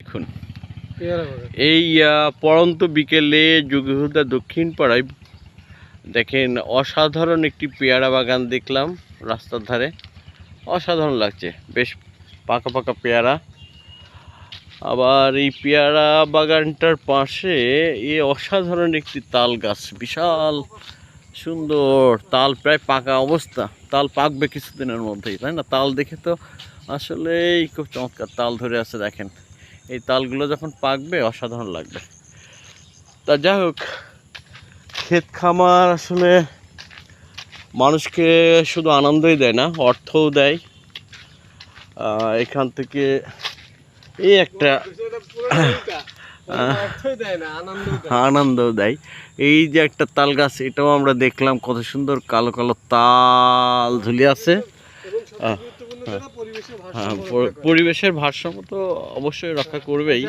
দেখুন এই পড়ন্ত বিকেলে যোগীহুদা দক্ষিণ পাড়ায় দেখেন অসাধারণ একটি পেয়ারা বাগান দেখলাম রাস্তার ধারে। অসাধারণ লাগছে, বেশ পাকা পাকা পেয়ারা। আবার এই পেয়ারা বাগানটার পাশে অসাধারণ একটি তাল গাছ, বিশাল সুন্দর তাল, প্রায় পাকা অবস্থা। তাল পাকবে কিছুদিনের মধ্যেই, তাই না? তাল দেখে তো আসলেই খুব চমৎকার তাল ধরে আছে দেখেন। এই তালগুলো যখন পাকবে অসাধারণ লাগবে। তা যাই হোক, ক্ষেত খামার আসলে মানুষকে শুধু আনন্দই দেয় না, অর্থও দেয়। এখান থেকে এই একটা আনন্দ দেয়। এই যে একটা তাল গাছ, এটাও আমরা দেখলাম, কত সুন্দর কালো কালো তাল ঝুলে আছে। পরিবেশের ভারসাম্য তো অবশ্যই রক্ষা করবেই।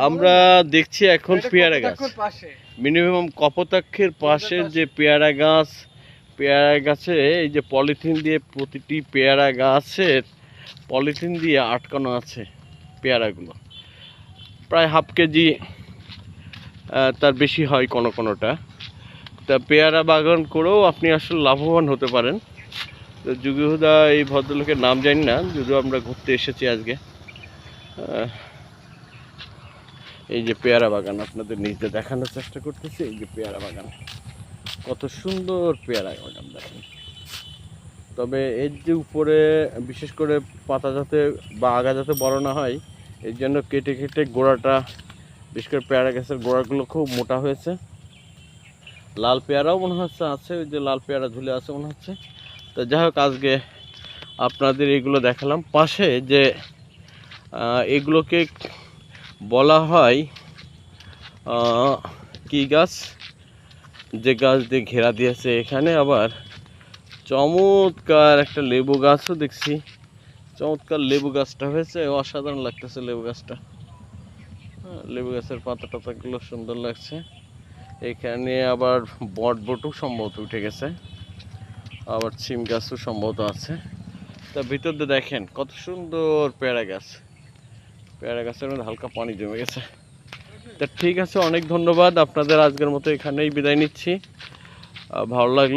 আমরা দেখছি এখন পেয়ারা গাছ, মিনিমাম কপোতাক্ষের পাশে যে পেয়ারা গাছ, পেয়ারা গাছে এই যে পলিথিন দিয়ে, প্রতিটি পেয়ারা গাছের পলিথিন দিয়ে আটকানো আছে পেয়ারাগুলো। প্রায় হাফ কেজি তার বেশি হয় কোনোটা। তা পেয়ারা বাগান করেও আপনি আসলে লাভবান হতে পারেন। তো যোগীহুদা এই ভদ্রলোকের নাম জানি না, যদিও আমরা ঘুরতে এসেছি আজকে। এই যে পেয়ারা বাগান আপনাদের নিজে দেখানোর চেষ্টা করতেছি। এই যে পেয়ারা বাগান, কত সুন্দর পেয়ারা বাগান দেখেন। তবে এর যে উপরে বিশেষ করে পাতা যাতে বা আগা যাতে বড় না হয়, এর জন্য কেটে কেটে গোড়াটা, বিশেষ করে পেয়ারা গাছের গোড়াগুলো খুব মোটা হয়েছে। লাল পেয়ারাও মনে হচ্ছে আছে, ওই যে লাল পেয়ারা ঝুলে আছে মনে হচ্ছে। তো যাই হোক, আজকে আপনাদের এগুলো দেখালাম। পাশে যে এগুলোকে বলা হয় কি গাছ, যে গাছ দিয়ে ঘেরা দিয়েছে, এখানে আবার চমৎকার একটা লেবু গাছও দেখছি। চমৎকার লেবু গাছটা হয়েছে, অসাধারণ লাগতেছে লেবু গাছটা। লেবু গাছের পাতা টাতাগুলো সুন্দর লাগছে। এখানে আবার বটবটও সম্ভবত উঠে গেছে, আবার সিম গাছও সম্ভবত আছে। তা ভিতর দিয়ে দেখেন কত সুন্দর পেয়ারা গাছ। পেয়ারা গাছের মধ্যে হালকা পানি জমে গেছে। তা ঠিক আছে, অনেক ধন্যবাদ আপনাদের। আজকের মতো এখানেই বিদায় নিচ্ছি। ভালো লাগলো।